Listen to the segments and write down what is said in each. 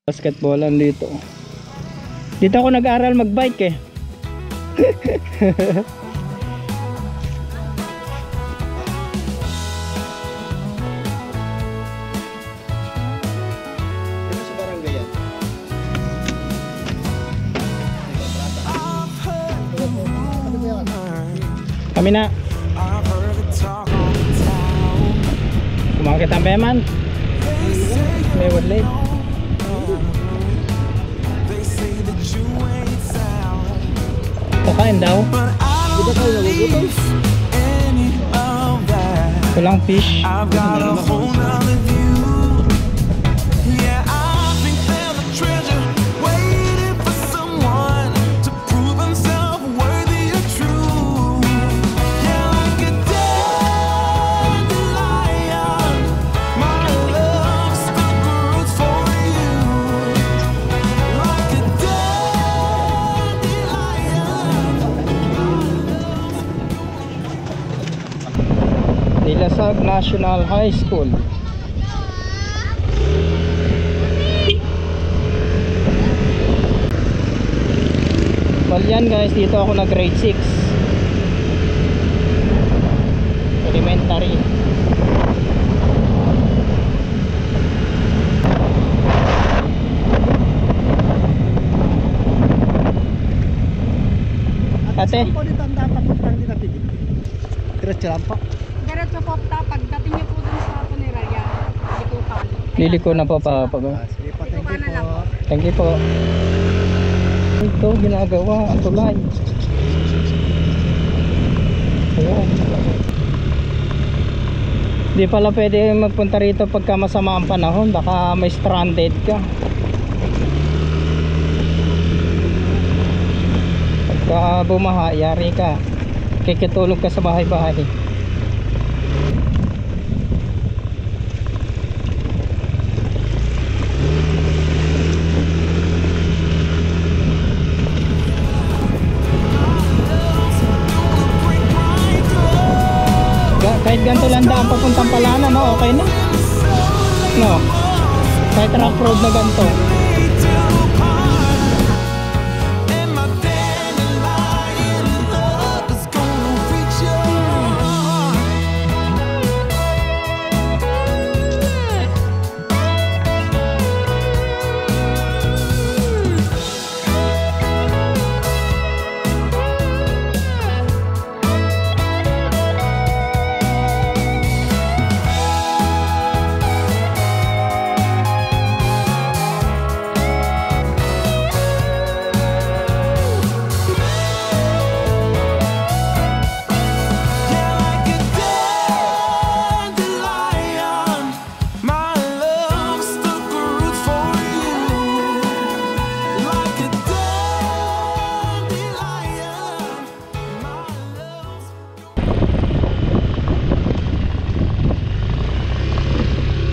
Basketballan dito. Dito ako nag-aral magbike eh. Sa barangay yan. Kami na. Kumakit ang peman. May wadlay. Pakain daw. Di ba kayo nagugutom? Walang fish. Nilasag National High School. Well yan guys, dito ako na grade 6 elementary. Ate? Saan po dito ang dapat hindi napigil? Diretso lang po. Diretso po, pagdating niyo po dun sa Puneraya, Likukan. Liliko na po pa. Sige po, thank you po. Thank you po. Ito ginagawa ang tulay. Ayan. Di pala pwede magpunta rito pagka masama ang panahon, baka may stranded ka. Pagka bumaha, yari ka, kikitulog ka sa bahay-bahay. Kahit ganito lang daan papuntang Palana, no? Okay na? No? Kahit rough road na ganito.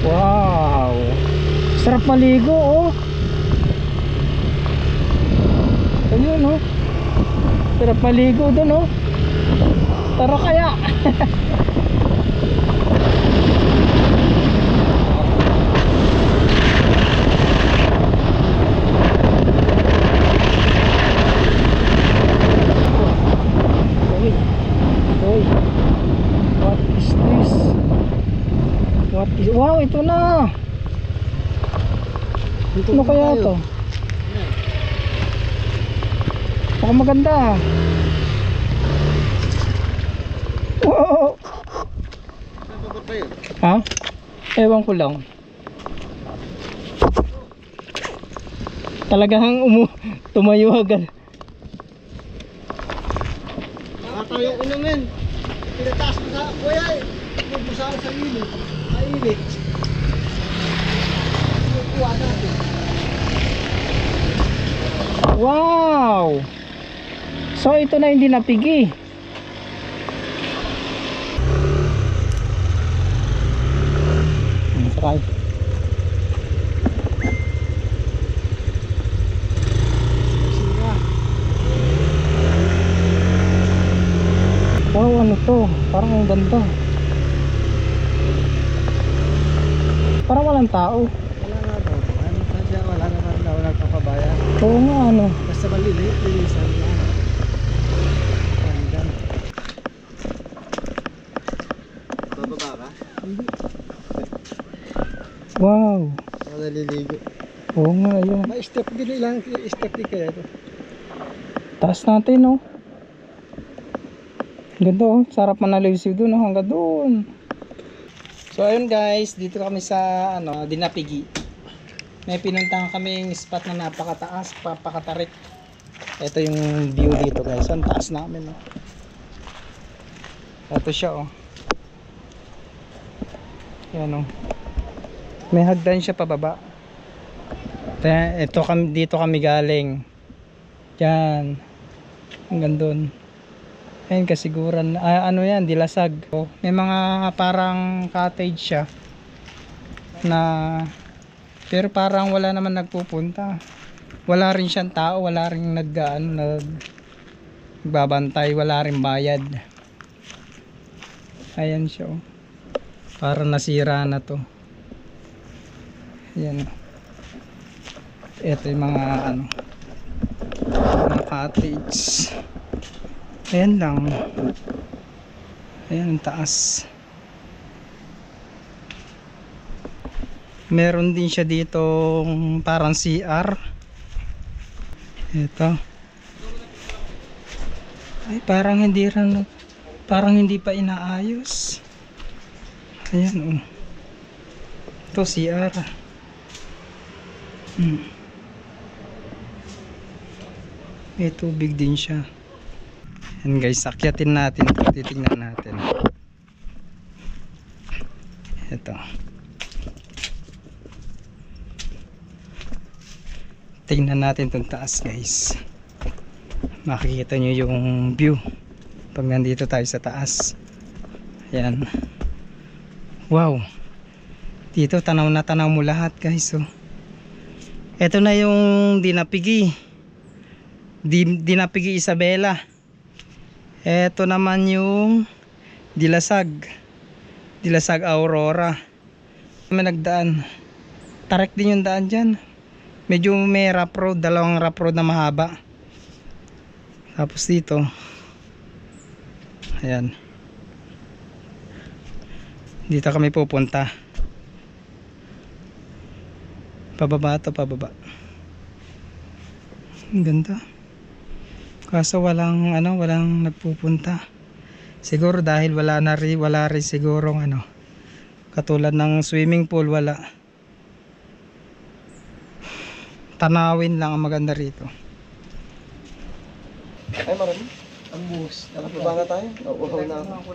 Wow, sarap maligo oh. Ayun oh, sarap maligo dun oh. Tara kaya. Oy, what is this? Wow, ito na. Ano kaya ito? Baka maganda. Wow. Ha? Ewan ko lang. Talagang tumayo agad. Tayo inumin. Pinataas mo sa kuya eh. Pupusahan sa ilip. Mainit. Kuha natin. Wow! So ito na hindi napigi. Sakay. Wow, ano to? Parang ang ganda. Parang walang tao. Wala na daw. Ano pa siya? Wala na ako nagpapabayan. Oo nga, ano. Basta maliliit, linisan lang. Hanggang. Bababa ka? Hindi. Wow. Ako naliligo. Oo nga, yun. May step din lang, step din kaya ito. Taas natin, no. Ganda, oh. Sarap manalisig doon, oh. Hanggang doon. So, ayun guys. Dito kami sa, ano, Dinapigi. May pinuntahan kaming spot na napakataas, papakatarik. Ito yung view dito, guys. Ang taas namin, no. Ito siya, oh. Yan, oh. May hagdan siya pababa. Ito kami, dito kami galing. Yan. Hanggang doon. Ayun, kasiguran. Ano yan, Dilasag. May mga parang cottage siya. Na, pero parang wala naman nagpupunta. Wala rin siyang tao. Wala rin nagbabantay. Wala rin bayad. Ayan siya. Parang nasira na to. Ayan. Ito yung mga ano, mga cottage. Ayan lang. Ayan ang taas. Meron din siya dito parang CR. Ito. Ay, parang hindi pa inaayos. Ayan, oh. Ito CR. May tubig din siya. Yan guys, akyatin natin ito. Titignan natin. Ito. Tingnan natin itong taas guys. Makikita nyo yung view pag nandito tayo sa taas. Yan. Wow. Dito tanaw na tanaw mo lahat guys. Oh. Ito na yung Dinapigi. Dinapigi Isabela. Ito naman yung Dilasag. Dilasag Aurora. May nagdaan. Tarik din yung daan dyan. Medyo may rough road. Dalawang rough road na mahaba. Tapos dito. Ayan. Dito kami pupunta. Pababa to, pababa. Ang ganda. Kaso walang nagpupunta. Siguro dahil wala rin sigurong ano. Katulad ng swimming pool, wala. Tanawin lang ang maganda rito. Ay, marami. Ang buhos. Nakapaba na tayo? Nauuhaw na ako.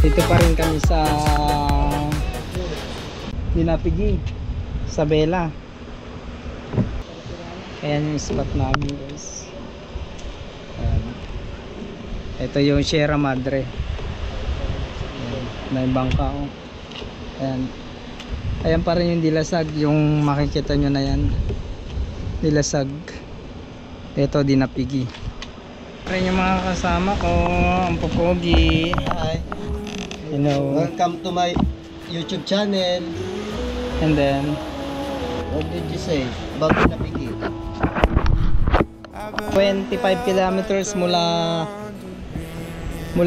Dito pa rin kami sa Dinapigi Isabela. Ayan yung spot namin guys. Ayan. Ito yung Sierra Madre. Ayan. May bangka, oh. Ayan. Ayan pa rin yung Dilasag. Yung makikita nyo na yan, Dilasag. Ito Dinapigi. Rin yung mga kasama ko, ang pupogi. Hi. You know, Welcome to my YouTube channel. and then What did you say about Dinapigi? 25 kilometers mula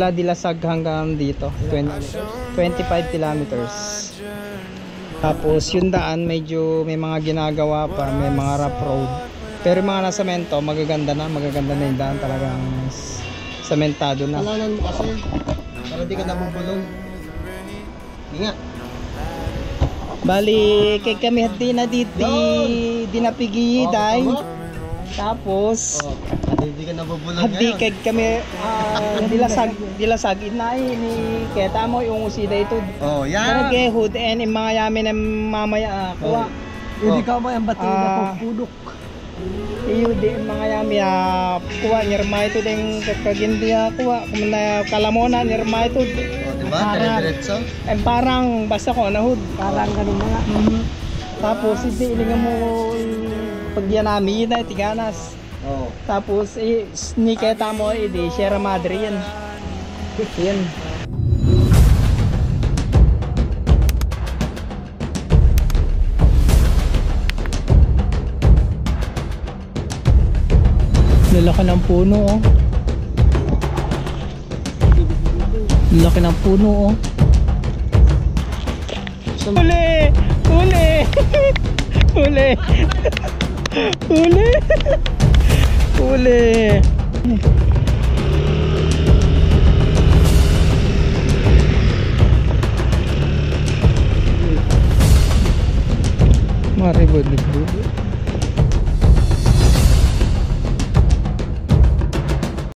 Dilasag hanggang dito. 25 kilometers. Tapos yung daan medyo may mga ginagawa pa, may mga rough road. Pero yung mga nasemento, magaganda na yung daan, talagang sementado na. Alanan mo kasi para di ka nabubulong. Ingat. Bali, kay kami hati na dito, Dinapigi day. Tapos Hindi ka nabubulong hati ngayon. kay kami Dilasag inay ni keta mo yung usida ito. Oh, Para yan. kay hood and yung mga yamin ng mamaya kuha. Hindi ka ba yung batiin na pudok? Iyo di mga yami kuha nirma ito ding kagindi kuha kung na kalamona nirma ito. O, diba? Parang- Dire-diretso. Parang basta ko nahud. Parang ganun na nga. Tapos hindi ilingan mo pagyanami na tiganas. Oo. Tapos sniketa mo di Sierra Madre yan. Yan. Lalaki ng puno oh. Lalaki ng puno oh. Huli! Huli! Huli! Huli! Huli! Maribod-libod.